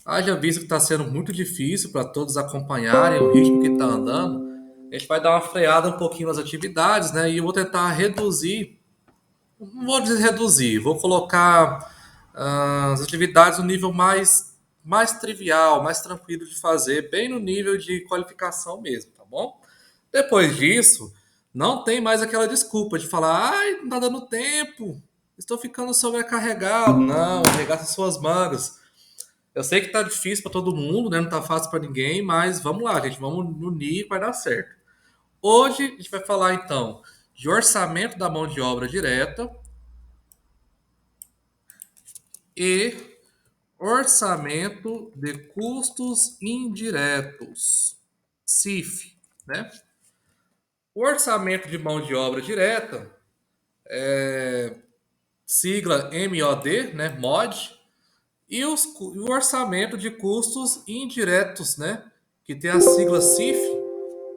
Haja visto que está sendo muito difícil para todos acompanharem o ritmo que está andando, a gente vai dar uma freada um pouquinho nas atividades, né? E eu vou tentar reduzir, não vou dizer reduzir, vou colocar as atividades no nível mais trivial, mais tranquilo de fazer, bem no nível de qualificação mesmo, tá bom? Depois disso, não tem mais aquela desculpa de falar, ai, não tá dando tempo, estou ficando sobrecarregado. Não, arregaça suas mangas. Eu sei que tá difícil para todo mundo, né? Não tá fácil para ninguém, mas vamos lá, gente, vamos unir e vai dar certo. Hoje a gente vai falar então de orçamento da mão de obra direta e orçamento de custos indiretos, CIF, né? O orçamento de mão de obra direta, sigla MOD, né? MOD, e o orçamento de custos indiretos, né? Que tem a sigla CIF.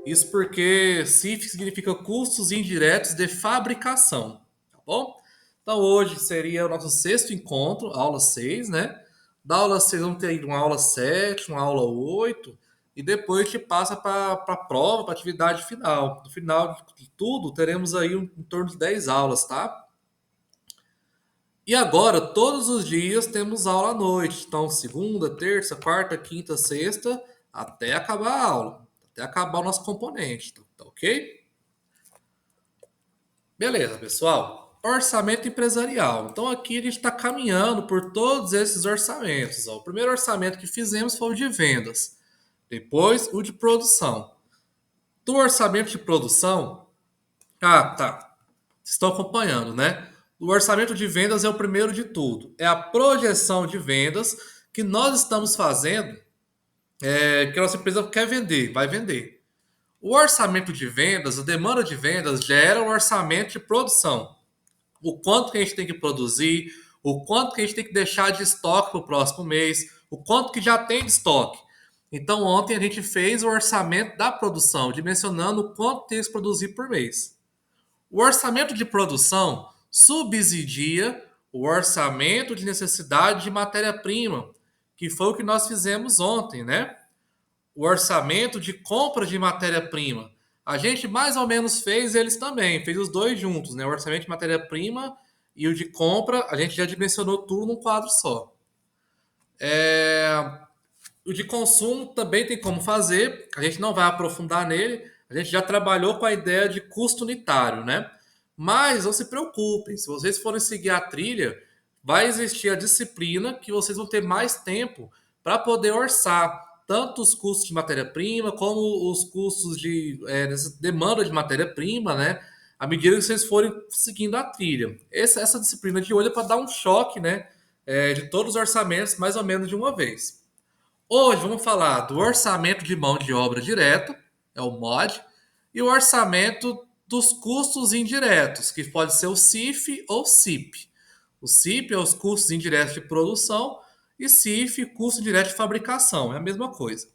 Isso porque CIF significa custos indiretos de fabricação, tá bom? Então hoje seria o nosso sexto encontro, aula 6, né? Da aula 6 vamos ter aí uma aula 7, uma aula 8, e depois a gente passa para a prova, para a atividade final. No final de tudo, teremos aí em torno de 10 aulas, tá? E agora, todos os dias temos aula à noite. Então, segunda, terça, quarta, quinta, sexta, até acabar a aula. Até acabar o nosso componente, tá ok? Beleza, pessoal. Orçamento empresarial. Então, aqui a gente está caminhando por todos esses orçamentos. Ó. O primeiro orçamento que fizemos foi o de vendas. Depois, o de produção. Do orçamento de produção, tá. Vocês estão acompanhando, né? O orçamento de vendas é o primeiro de tudo. É a projeção de vendas que nós estamos fazendo, que a nossa empresa quer vender, vai vender. O orçamento de vendas, a demanda de vendas, gera um orçamento de produção. O quanto que a gente tem que produzir, o quanto que a gente tem que deixar de estoque para o próximo mês, o quanto que já tem de estoque. Então, ontem a gente fez o orçamento da produção, dimensionando o quanto tem que produzir por mês. O orçamento de produção subsidia o orçamento de necessidade de matéria-prima, que foi o que nós fizemos ontem, né? O orçamento de compra de matéria-prima. A gente mais ou menos fez eles também, fez os dois juntos, né? O orçamento de matéria-prima e o de compra, a gente já dimensionou tudo num quadro só. O de consumo também tem como fazer, a gente não vai aprofundar nele, a gente já trabalhou com a ideia de custo unitário, né? Mas não se preocupem, se vocês forem seguir a trilha, vai existir a disciplina que vocês vão ter mais tempo para poder orçar tanto os custos de matéria-prima como os custos de demanda de matéria-prima, né? À medida que vocês forem seguindo a trilha. Essa disciplina de hoje é para dar um choque, né? De todos os orçamentos, mais ou menos de uma vez. Hoje vamos falar do orçamento de mão de obra direta, é o MOD, e o orçamento dos custos indiretos, que pode ser o CIF ou CIP. O CIP é os custos indiretos de produção e CIF, custo direto de fabricação, é a mesma coisa.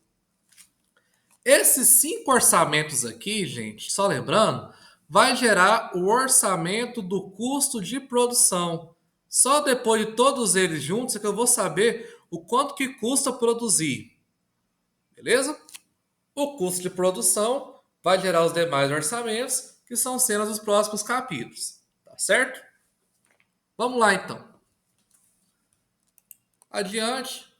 Esses cinco orçamentos aqui, gente, só lembrando, vai gerar o orçamento do custo de produção. Só depois de todos eles juntos é que eu vou saber o quanto que custa produzir. Beleza? O custo de produção vai gerar os demais orçamentos, que são cenas dos próximos capítulos. Tá certo? Vamos lá então. Adiante.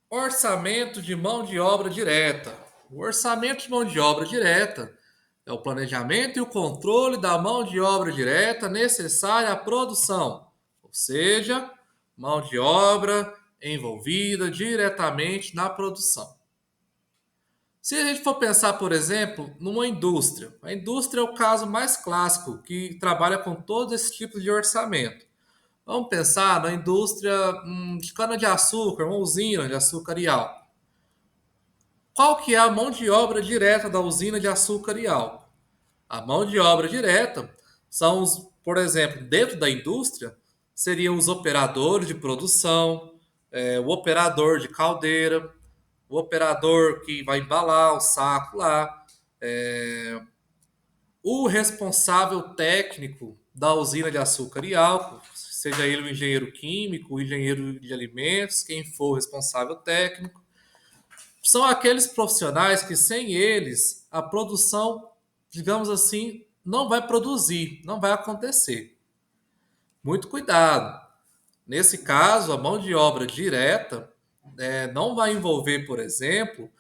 Orçamento de mão de obra direta. O orçamento de mão de obra direta é o planejamento e o controle da mão de obra direta necessária à produção, ou seja, mão de obra envolvida diretamente na produção. Se a gente for pensar, por exemplo, numa indústria, a indústria é o caso mais clássico que trabalha com todos esses tipos de orçamento. Vamos pensar na indústria de cana-de-açúcar, uma usina de açúcar e álcool. Qual que é a mão de obra direta da usina de açúcar e álcool? A mão de obra direta são os, por exemplo, dentro da indústria, seriam os operadores de produção, o operador de caldeira, o operador que vai embalar o saco lá, o responsável técnico da usina de açúcar e álcool, seja ele o engenheiro químico, o engenheiro de alimentos, quem for o responsável técnico. São aqueles profissionais que, sem eles, a produção, digamos assim, não vai produzir, não vai acontecer. Muito cuidado. Nesse caso, a mão de obra direta não vai envolver, por exemplo,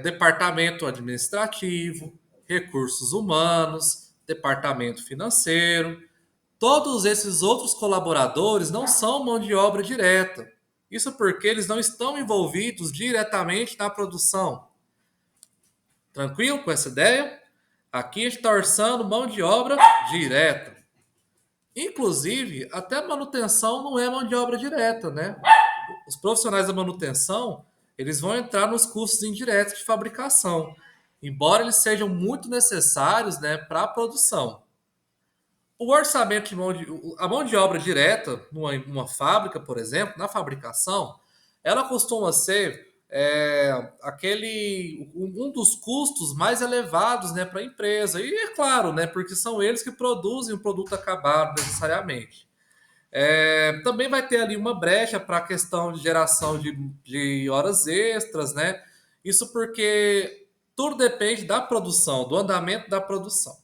departamento administrativo, recursos humanos, departamento financeiro. Todos esses outros colaboradores não são mão de obra direta. Isso porque eles não estão envolvidos diretamente na produção. Tranquilo com essa ideia? Aqui a gente está orçando mão de obra direta. Inclusive, até manutenção não é mão de obra direta, né? Os profissionais da manutenção, eles vão entrar nos custos indiretos de fabricação, embora eles sejam muito necessários, né, para a produção. O orçamento a mão de obra direta numa fábrica, por exemplo, na fabricação, ela costuma ser um dos custos mais elevados, né, para a empresa. E é claro, né, porque são eles que produzem o produto acabado necessariamente. Também vai ter ali uma brecha para a questão de geração de horas extras, né? Isso porque tudo depende da produção, do andamento da produção.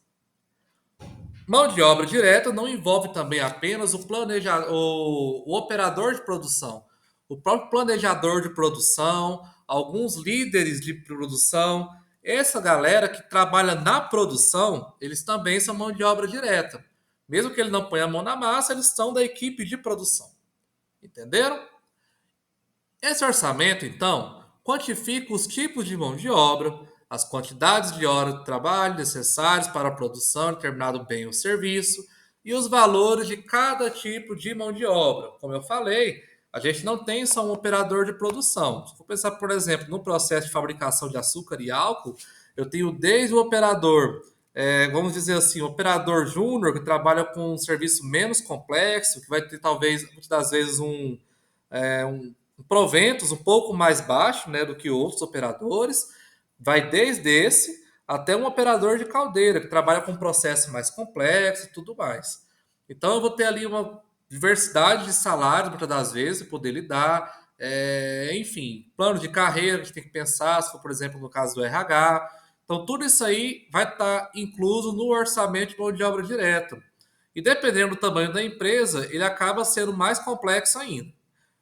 Mão de obra direta não envolve também apenas o operador de produção, o próprio planejador de produção, alguns líderes de produção. Essa galera que trabalha na produção, eles também são mão de obra direta. Mesmo que ele não ponha a mão na massa, eles são da equipe de produção. Entenderam? Esse orçamento, então, quantifica os tipos de mão de obra, as quantidades de horas de trabalho necessárias para a produção de determinado bem ou serviço e os valores de cada tipo de mão de obra. Como eu falei, a gente não tem só um operador de produção. Se for pensar, por exemplo, no processo de fabricação de açúcar e álcool, eu tenho desde o operador, vamos dizer assim, operador júnior, que trabalha com um serviço menos complexo, que vai ter talvez, muitas das vezes, um proventos um pouco mais baixo, né, do que outros operadores, vai desde esse até um operador de caldeira, que trabalha com um processo mais complexo e tudo mais. Então eu vou ter ali uma diversidade de salários, muitas das vezes, e poder lidar. Enfim, plano de carreira, a gente tem que pensar, se for, por exemplo, no caso do RH. Então, tudo isso aí vai estar incluso no orçamento de mão de obra direta. E dependendo do tamanho da empresa, ele acaba sendo mais complexo ainda.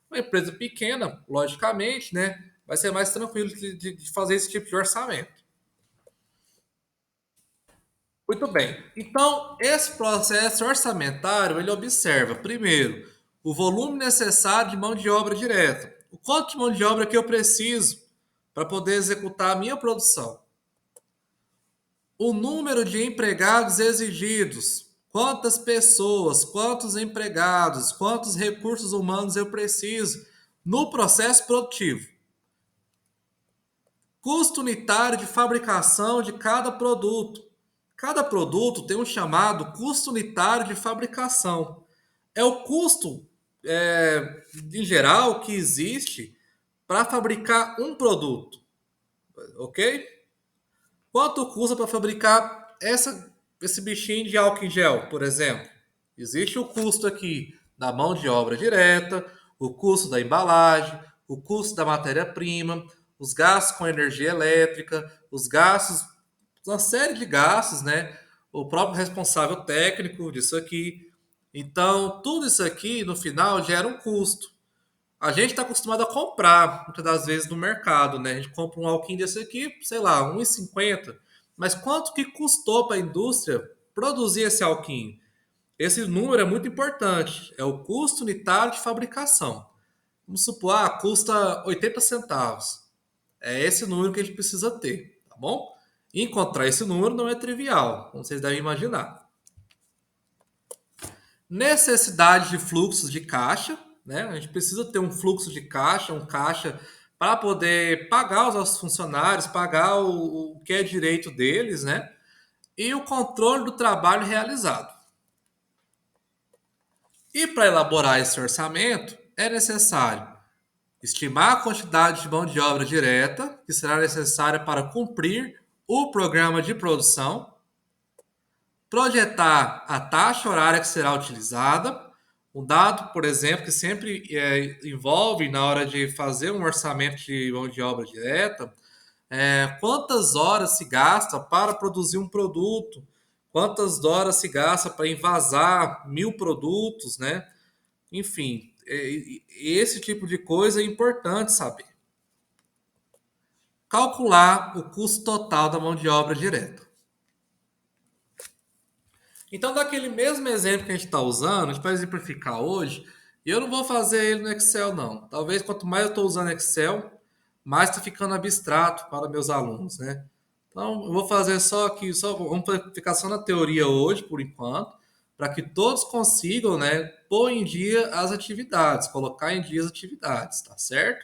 Uma empresa pequena, logicamente, né, vai ser mais tranquilo de fazer esse tipo de orçamento. Muito bem. Então, esse processo orçamentário, ele observa, primeiro, o volume necessário de mão de obra direta. O quanto de mão de obra que eu preciso para poder executar a minha produção. O número de empregados exigidos. Quantas pessoas, quantos empregados, quantos recursos humanos eu preciso no processo produtivo. Custo unitário de fabricação de cada produto. Cada produto tem um chamado custo unitário de fabricação. É o custo, em geral, que existe para fabricar um produto. Ok? Quanto custa para fabricar esse bichinho de álcool em gel, por exemplo? Existe o custo aqui da mão de obra direta, o custo da embalagem, o custo da matéria-prima, os gastos com energia elétrica, os gastos, uma série de gastos, né? O próprio responsável técnico disso aqui. Então, tudo isso aqui, no final, gera um custo. A gente está acostumado a comprar, muitas das vezes, no mercado, né? A gente compra um alquim desse aqui, sei lá, R$ 1,50. Mas quanto que custou para a indústria produzir esse alquim? Esse número é muito importante. É o custo unitário de fabricação. Vamos supor, custa 80 centavos. É esse número que a gente precisa ter, tá bom? Encontrar esse número não é trivial, como vocês devem imaginar. Necessidade de fluxos de caixa, né? A gente precisa ter um fluxo de caixa, um caixa para poder pagar os nossos funcionários, pagar o que é direito deles, né? E o controle do trabalho realizado. E para elaborar esse orçamento, é necessário estimar a quantidade de mão de obra direta que será necessária para cumprir o programa de produção, projetar a taxa horária que será utilizada, Um dado, por exemplo, que sempre envolve na hora de fazer um orçamento de mão de obra direta, quantas horas se gasta para produzir um produto, quantas horas se gasta para envasar 1.000 produtos, né? Enfim, esse tipo de coisa é importante saber. Calcular o custo total da mão de obra direta. Então, daquele mesmo exemplo que a gente está usando, a gente vai exemplificar hoje, e eu não vou fazer ele no Excel, não. Talvez quanto mais eu estou usando Excel, mais está ficando abstrato para meus alunos, né? Então, eu vou fazer só aqui, vamos ficar só na teoria hoje, por enquanto, para que todos consigam, né, pôr em dia as atividades, colocar em dia as atividades, tá certo?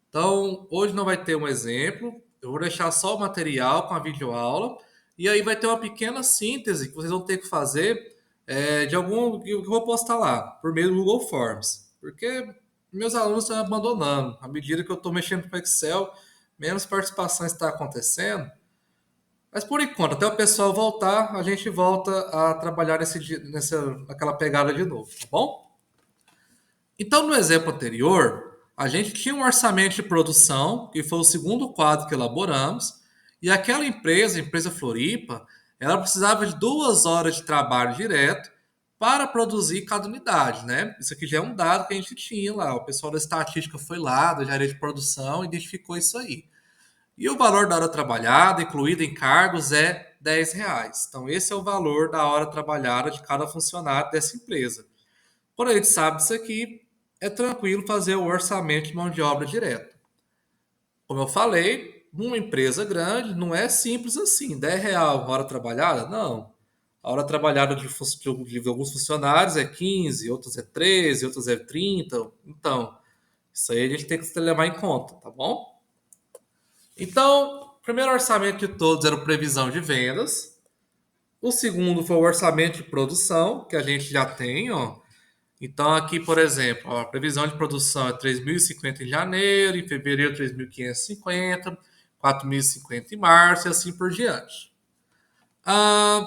Então, hoje não vai ter um exemplo, eu vou deixar só o material com a videoaula, e aí vai ter uma pequena síntese que vocês vão ter que fazer de algum que eu vou postar lá, por meio do Google Forms. Porque meus alunos estão abandonando. À medida que eu estou mexendo com o Excel, menos participação está acontecendo. Mas por enquanto, até o pessoal voltar, a gente volta a trabalhar naquela pegada de novo, tá bom? Então, no exemplo anterior, a gente tinha um orçamento de produção, que foi o segundo quadro que elaboramos, e aquela empresa, a empresa Floripa, ela precisava de 2 horas de trabalho direto para produzir cada unidade, né? Isso aqui já é um dado que a gente tinha lá. O pessoal da estatística foi lá, da engenharia de produção, identificou isso aí. E o valor da hora trabalhada, incluído em cargos, é R$ 10. Então, esse é o valor da hora trabalhada de cada funcionário dessa empresa. Quando a gente sabe disso aqui, é tranquilo fazer o orçamento de mão de obra direto. Como eu falei, numa empresa grande não é simples assim. R$ 10 hora trabalhada? Não. A hora trabalhada de alguns funcionários é 15, outros é 13, outros é 30. Então, isso aí a gente tem que levar em conta, tá bom? Então, o primeiro orçamento de todos era o previsão de vendas. O segundo foi o orçamento de produção, que a gente já tem, ó. Então, aqui, por exemplo, ó, a previsão de produção é 3.050 em janeiro, em fevereiro 3.550, 4.050 em março e assim por diante. Ah,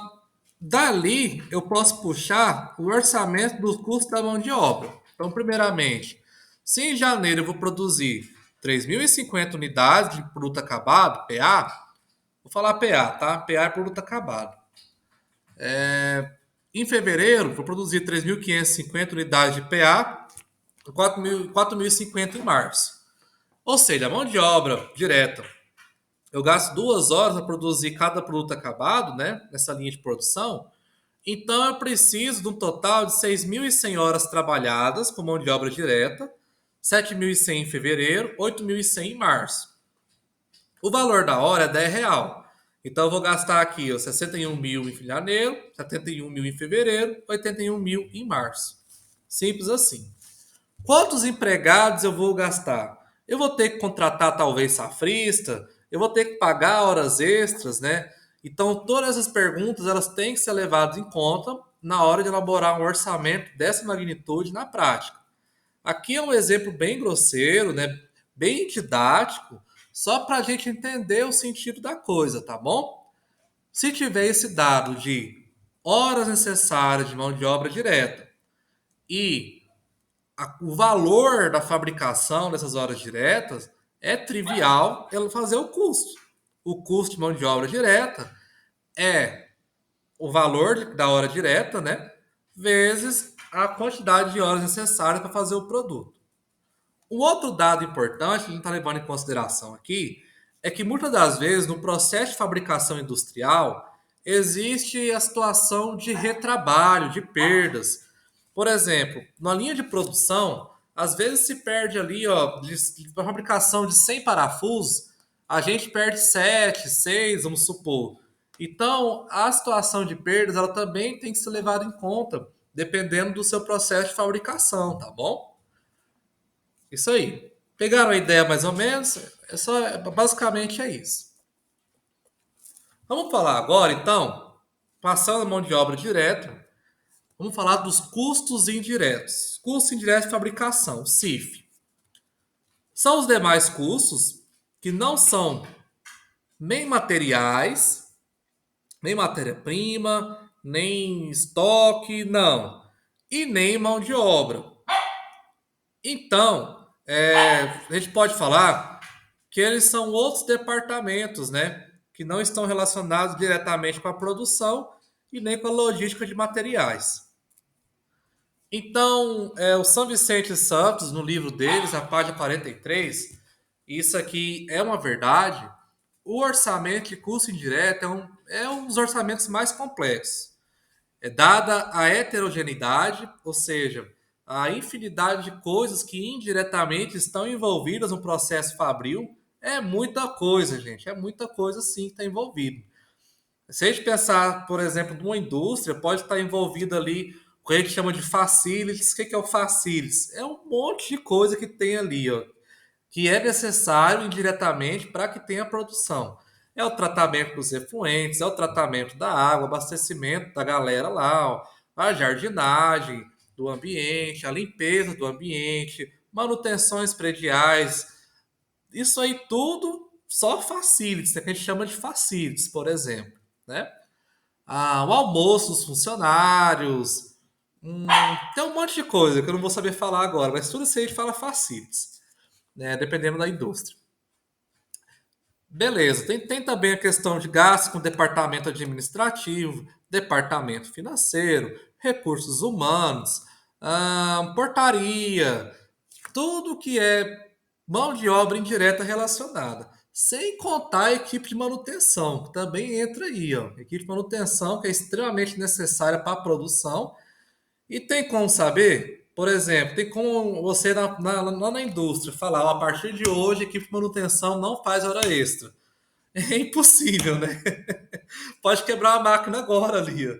dali, eu posso puxar o orçamento dos custos da mão de obra. Então, primeiramente, se em janeiro eu vou produzir 3.050 unidades de produto acabado, PA, vou falar PA, tá? PA é produto acabado. Em fevereiro, vou produzir 3.550 unidades de PA, 4.050 em março. Ou seja, a mão de obra direta, eu gasto 2 horas para produzir cada produto acabado, né? Nessa linha de produção. Então, eu preciso de um total de 6.100 horas trabalhadas com mão de obra direta, 7.100 em fevereiro, 8.100 em março. O valor da hora é R$ 10. Então, eu vou gastar aqui 61 mil em janeiro, 71 mil em fevereiro, 81 mil em março. Simples assim. Quantos empregados eu vou gastar? Eu vou ter que contratar talvez safrista, eu vou ter que pagar horas extras, né? Então, todas essas perguntas elas têm que ser levadas em conta na hora de elaborar um orçamento dessa magnitude na prática. Aqui é um exemplo bem grosseiro, né? Bem didático, só para a gente entender o sentido da coisa, tá bom? Se tiver esse dado de horas necessárias de mão de obra direta e o valor da fabricação dessas horas diretas, é trivial ela fazer o custo. O custo de mão de obra direta é o valor da hora direta, né? Vezes a quantidade de horas necessárias para fazer o produto. Um outro dado importante que a gente está levando em consideração aqui é que muitas das vezes no processo de fabricação industrial existe a situação de retrabalho, de perdas. Por exemplo, na linha de produção, às vezes se perde ali, ó, de fabricação de 100 parafusos, a gente perde 7, 6, vamos supor. Então, a situação de perdas, ela também tem que ser levada em conta, dependendo do seu processo de fabricação, tá bom? Isso aí. Pegaram a ideia mais ou menos? Basicamente é isso. Vamos falar agora, então, passando a mão de obra direto, vamos falar dos custos indiretos. Custo indireto de fabricação, CIF. São os demais custos que não são nem materiais, nem matéria-prima, nem estoque, não. e nem mão de obra. Então, a gente pode falar que eles são outros departamentos, né? Que não estão relacionados diretamente com a produção e nem com a logística de materiais. Então, o São Vicente Santos, no livro deles, na página 43, isso aqui é uma verdade. O orçamento de custo indireto é um dos orçamentos mais complexos. É dada a heterogeneidade, ou seja, a infinidade de coisas que indiretamente estão envolvidas no processo fabril. É muita coisa, gente. É muita coisa sim que está envolvida. Se a gente pensar, por exemplo, numa indústria, pode estar envolvida ali o que a gente chama de facilities. O que é o facilities? É um monte de coisa que tem ali, ó, que é necessário indiretamente para que tenha produção. É o tratamento dos efluentes, é o tratamento da água, abastecimento da galera lá, ó, a jardinagem do ambiente, a limpeza do ambiente, manutenções prediais. Isso aí tudo só facilities, que a gente chama de facilities, por exemplo, né? O almoço dos funcionários, tem um monte de coisa que eu não vou saber falar agora, mas tudo isso aí a gente fala facilities, né? Dependendo da indústria. Beleza, tem também a questão de gastos com departamento administrativo, departamento financeiro, recursos humanos, portaria, tudo que é mão de obra indireta relacionada. Sem contar a equipe de manutenção, que também entra aí, ó. Equipe de manutenção que é extremamente necessária para a produção. E tem como saber, por exemplo, tem como você lá na indústria falar, ó, a partir de hoje a equipe de manutenção não faz hora extra. É impossível, né? Pode quebrar a máquina agora ali, ó.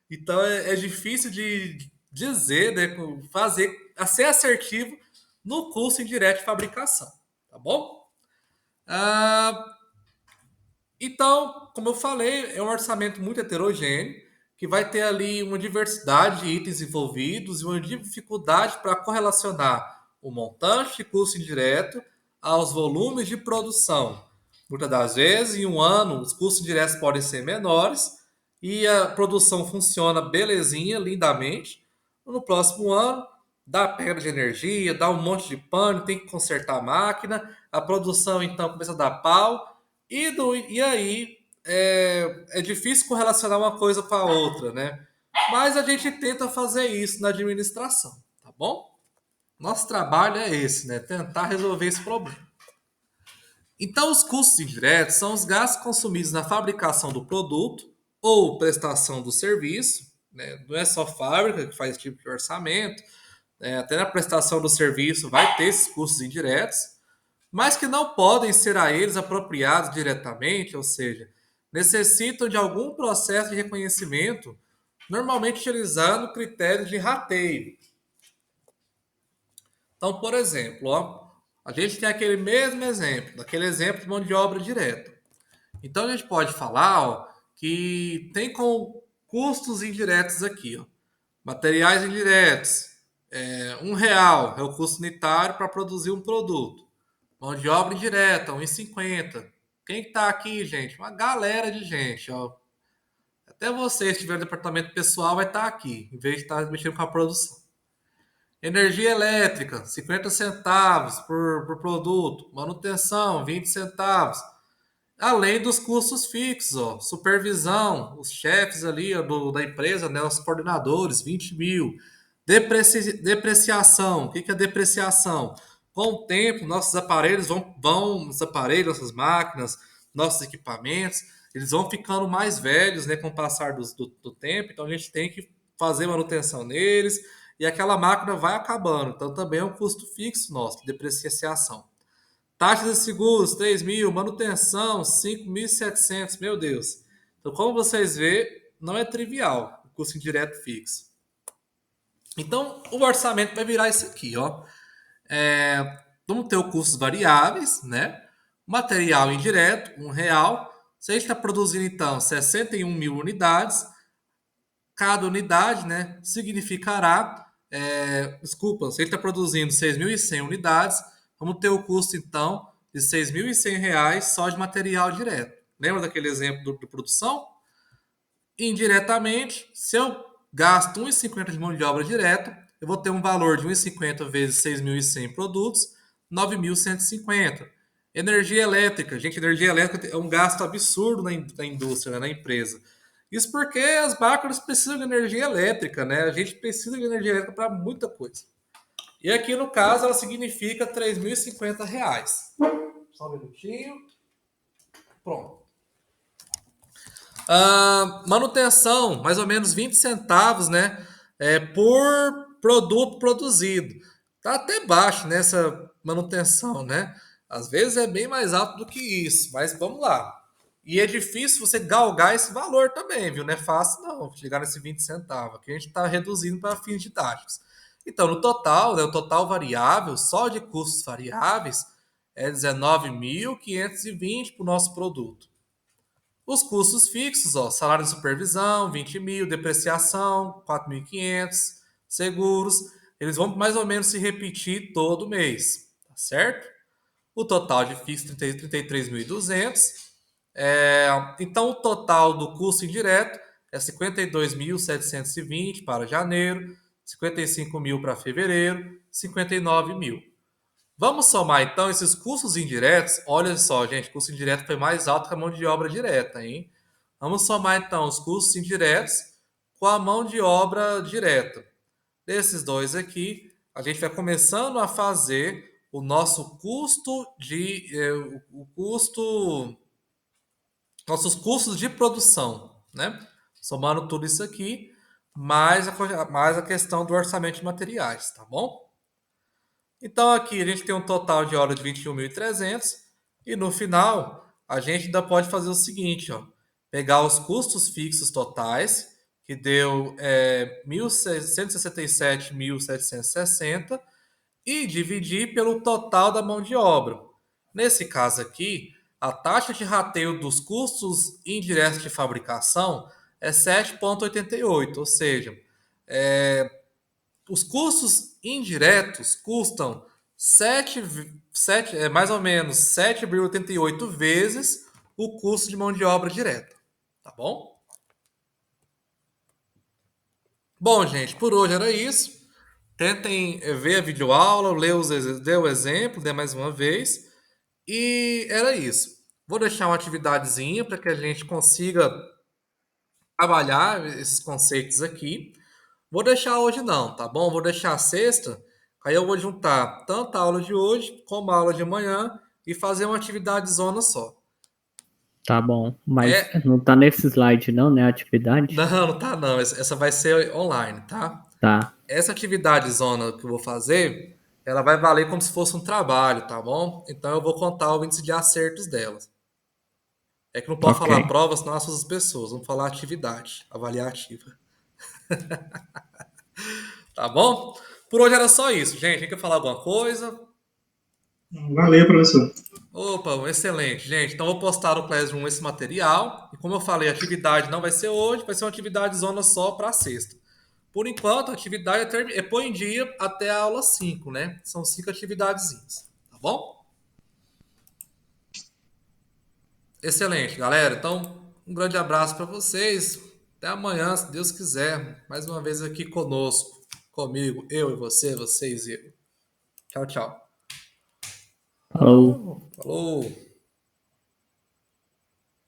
Então é difícil de dizer, né? Fazer, a ser assertivo no custo indireto de fabricação, tá bom? Ah, então, como eu falei, é um orçamento muito heterogêneo, que vai ter ali uma diversidade de itens envolvidos e uma dificuldade para correlacionar o montante de custo indireto aos volumes de produção. Muitas das vezes, em um ano, os custos indiretos podem ser menores e a produção funciona belezinha, lindamente. No próximo ano, dá perda de energia, dá um monte de pano, tem que consertar a máquina, a produção então começa a dar pau e aí é difícil correlacionar uma coisa com a outra, né? Mas a gente tenta fazer isso na administração, tá bom? Nosso trabalho é esse, né? Tentar resolver esse problema. Então, os custos indiretos são os gastos consumidos na fabricação do produto ou prestação do serviço, né? Não é só fábrica que faz esse tipo de orçamento, até na prestação do serviço vai ter esses custos indiretos, mas que não podem ser a eles apropriados diretamente, ou seja, necessitam de algum processo de reconhecimento, normalmente utilizando critérios de rateio. Então, por exemplo, ó, a gente tem aquele mesmo exemplo, daquele exemplo de mão de obra direta. Então, a gente pode falar, ó, que tem com custos indiretos aqui, ó, materiais indiretos. R$ 1 é o custo unitário para produzir um produto. Mão de obra indireta, 1,50. Quem está aqui, gente? Uma galera de gente, ó. Até você, se tiver no departamento pessoal, vai estar aqui, em vez de estar mexendo com a produção. Energia elétrica, 50 centavos por produto. Manutenção, 20 centavos. Além dos custos fixos, ó. Supervisão, os chefes ali ó, da empresa, né, os coordenadores, 20 mil. Depreciação, o que é depreciação? Com o tempo, nossos aparelhos os aparelhos, nossas máquinas, nossos equipamentos, eles vão ficando mais velhos, né, com o passar do tempo, então a gente tem que fazer manutenção neles, e aquela máquina vai acabando, então também é um custo fixo nosso, de depreciação. Taxas de seguros, 3 mil, manutenção, 5.700, meu Deus. Então, como vocês vê, não é trivial o custo indireto fixo. Então, o orçamento vai virar isso aqui, ó. Vamos ter os custos variáveis, né? Material indireto, R$ 1. Se a gente está produzindo, então, 61 mil unidades, cada unidade, né, significará, desculpa, se a gente está produzindo 6.100 unidades, vamos ter o custo, então, de R$ 6.100 só de material direto. Lembra daquele exemplo de produção? Indiretamente, se eu gasto 1,50 de mão de obra direta, eu vou ter um valor de 1,50 vezes 6.100 produtos, 9.150. Energia elétrica. Gente, energia elétrica é um gasto absurdo na indústria, né, na empresa. Isso porque as máquinas precisam de energia elétrica, né? A gente precisa de energia elétrica para muita coisa. E aqui, no caso, ela significa R$ 3.050. Só um minutinho. Pronto. Manutenção, mais ou menos 20 centavos, né? Por produto produzido. Tá até baixo nessa manutenção, né? Às vezes é bem mais alto do que isso, mas vamos lá. E é difícil você galgar esse valor também, viu? Não é fácil não chegar nesse 20 centavos, que a gente está reduzindo para fins didáticos. Então, no total, né, o total variável, só de custos variáveis, é 19.520 para o nosso produto. Os custos fixos, ó, salário de supervisão, 20 mil, depreciação, 4.500, seguros, eles vão mais ou menos se repetir todo mês, tá certo? O total de fixo, 33.200. Então, o total do custo indireto é 52.720 para janeiro, 55 mil para fevereiro, 59 mil. Vamos somar então esses custos indiretos. Olha só, gente, custo indireto foi mais alto que a mão de obra direta, hein? Vamos somar então os custos indiretos com a mão de obra direta. Desses dois aqui, a gente vai começando a fazer o nosso custo de o custo, nossos custos de produção, né? Somando tudo isso aqui, mais a questão do orçamento de materiais, tá bom? Então aqui a gente tem um total de hora de 21.300 e no final a gente ainda pode fazer o seguinte, ó, pegar os custos fixos totais, que deu 167.760 e dividir pelo total da mão de obra. Nesse caso aqui, a taxa de rateio dos custos indiretos de fabricação é 7,88, ou seja, os custos indiretos custam mais ou menos 7,88 vezes o custo de mão de obra direta. Tá bom? Bom, gente, por hoje era isso. Tentem ver a videoaula, ler o exemplo, mais uma vez. E era isso. Vou deixar uma atividadezinha para que a gente consiga trabalhar esses conceitos aqui. Vou deixar hoje não, tá bom? Vou deixar a sexta. Aí eu vou juntar tanto a aula de hoje como a aula de amanhã e fazer uma atividade zona só. Tá bom, mas É, não tá nesse slide não, né, a atividade? não, não tá não. Essa vai ser online, tá? Tá, Essa atividade zona que eu vou fazer, ela vai valer como se fosse um trabalho, tá bom? Então eu vou contar o índice de acertos delas. É que não pode ok. falar prova, senão assusta as pessoas. Vamos falar atividade, avaliativa. Tá bom? Por hoje era só isso, gente. Tem que falar alguma coisa? Valeu, professor. Opa, excelente, gente. Então, eu vou postar no Classroom esse material. E como eu falei, a atividade não vai ser hoje, vai ser uma atividade zona só para sexta. Por enquanto, a atividade é pôr em dia até a aula 5, né? São 5 atividadezinhas, tá bom? Excelente, galera. Então, um grande abraço para vocês. Até amanhã, se Deus quiser. Mais uma vez aqui conosco, comigo, eu e você, vocês e eu. Tchau, tchau. Falou. Falou.